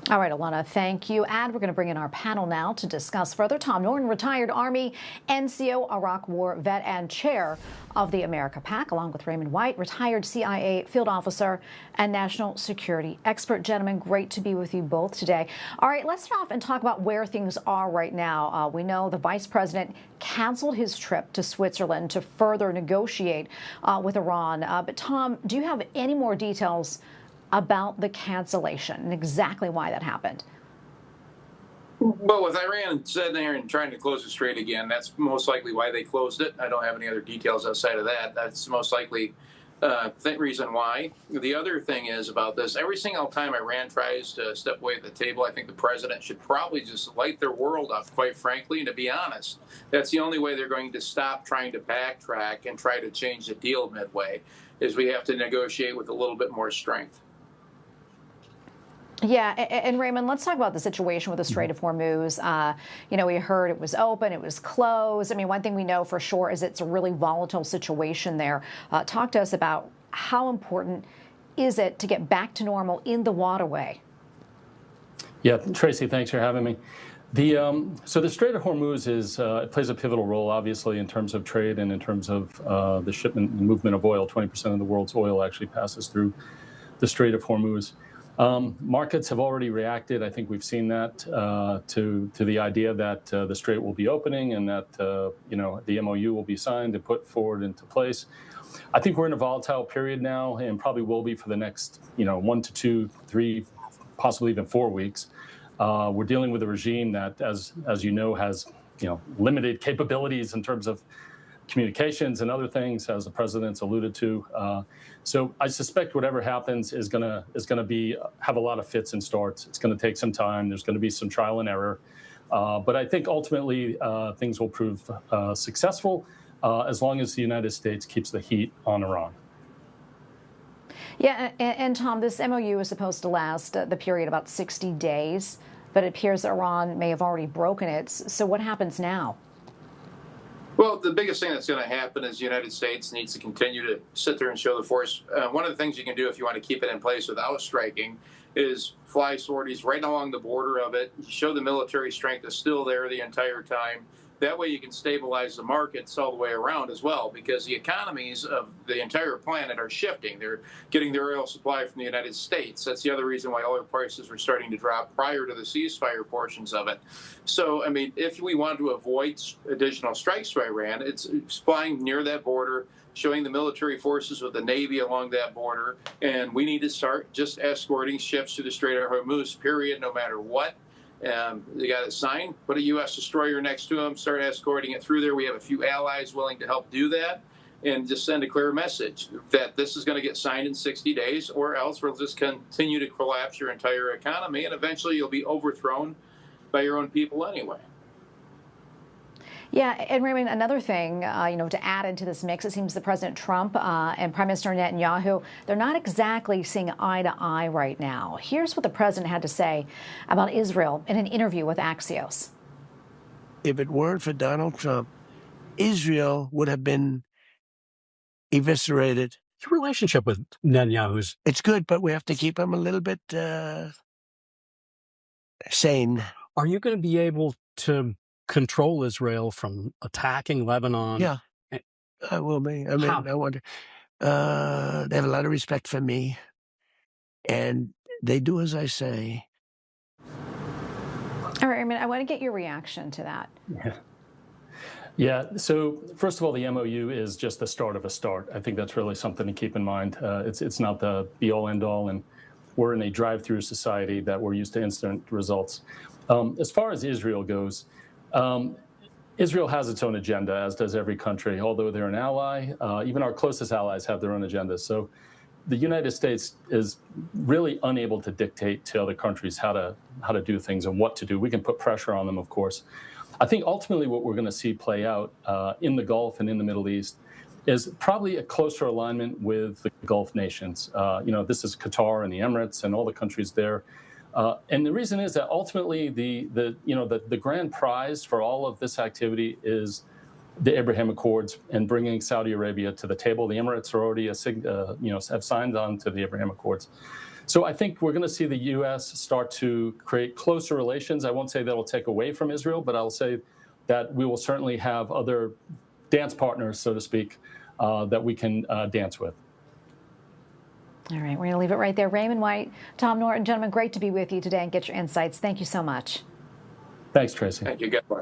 All right, Alana, thank you. And we're going to bring in our panel now to discuss further. Tom Norton, retired Army NCO, Iraq War vet, and chair of the America PAC, along with Raymond White, retired CIA field officer and national security expert. Gentlemen, great to be with you both today. All right, let's start off and talk about where things are right now. We know the vice president canceled his trip to Switzerland to further negotiate with Iran. But Tom, do you have any more details about the cancellation and exactly why that happened? Well, with Iran sitting there and trying to close the strait again, that's most likely why they closed it. I don't have any other details outside of that. That's the most likely reason why. The other thing is about this, every single time Iran tries to step away at the table, I think the president should probably just light their world up, quite frankly. And to be honest, that's the only way they're going to stop trying to backtrack and try to change the deal midway, is we have to negotiate with a little bit more strength. Yeah, and Raymond, let's talk about the situation with the Strait of Hormuz. We heard it was open, it was closed. I mean, one thing we know for sure is it's a really volatile situation there. Talk to us about how important is it to get back to normal in the waterway? Yeah, Tracy, thanks for having me. So the Strait of Hormuz it plays a pivotal role, obviously, in terms of trade and in terms of the shipment and movement of oil. 20% of the world's oil actually passes through the Strait of Hormuz. Markets have already reacted. I think we've seen that to the idea that the strait will be opening and that the MOU will be signed and put forward into place. I think we're in a volatile period now, and probably will be for the next 1 to 2, 3, possibly even 4 weeks. We're dealing with a regime that, as you know, has limited capabilities in terms of communications and other things, as the president's alluded to. So I suspect whatever happens is going to have a lot of fits and starts. It's going to take some time. There's going to be some trial and error. But I think ultimately things will prove successful as long as the United States keeps the heat on Iran. Yeah, and Tom, this MOU is supposed to last the period about 60 days, but it appears that Iran may have already broken it. So what happens now? Well, the biggest thing that's going to happen is the United States needs to continue to sit there and show the force. One of the things you can do if you want to keep it in place without striking is fly sorties right along the border of it. Show the military strength is still there the entire time. That way you can stabilize the markets all the way around as well, because the economies of the entire planet are shifting. They're getting their oil supply from the United States. That's the other reason why oil prices were starting to drop prior to the ceasefire portions of it. So, I mean, if we want to avoid additional strikes by Iran, it's flying near that border, showing the military forces with the Navy along that border, and we need to start just escorting ships to the Strait of Hormuz, period, no matter what. They got it signed, put a U.S. destroyer next to them, start escorting it through there. We have a few allies willing to help do that, and just send a clear message that this is going to get signed in 60 days, or else we'll just continue to collapse your entire economy, and eventually you'll be overthrown by your own people anyway. Yeah, and Raymond, another thing, to add into this mix, it seems that President Trump and Prime Minister Netanyahu, they're not exactly seeing eye to eye right now. Here's what the president had to say about Israel in an interview with Axios. If it weren't for Donald Trump, Israel would have been eviscerated. Your relationship with Netanyahu's... It's good, but we have to keep him a little bit sane. Are you going to be able to control Israel from attacking Lebanon? Yeah, I will be. I mean, I wonder. They have a lot of respect for me, and they do as I say. All right, I mean, I want to get your reaction to that. Yeah. So first of all, the MOU is just the start of a start. I think that's really something to keep in mind. It's not the be-all, end-all, and we're in a drive-through society that we're used to instant results. As far as Israel goes, Israel has its own agenda, as does every country. Although they're an ally, even our closest allies have their own agendas. So the United States is really unable to dictate to other countries how to do things and what to do. We can put pressure on them, of course. I think ultimately what we're going to see play out in the Gulf and in the Middle East is probably a closer alignment with the Gulf nations. This is Qatar and the Emirates and all the countries there. And the reason is that ultimately the grand prize for all of this activity is the Abraham Accords and bringing Saudi Arabia to the table. The Emirates are already have signed on to the Abraham Accords. So I think we're going to see the U.S. start to create closer relations. I won't say that will take away from Israel, but I'll say that we will certainly have other dance partners, so to speak, that we can dance with. All right, we're going to leave it right there. Raymond White, Tom Norton, gentlemen, great to be with you today and get your insights. Thank you so much. Thanks, Tracy. Thank you. Good luck.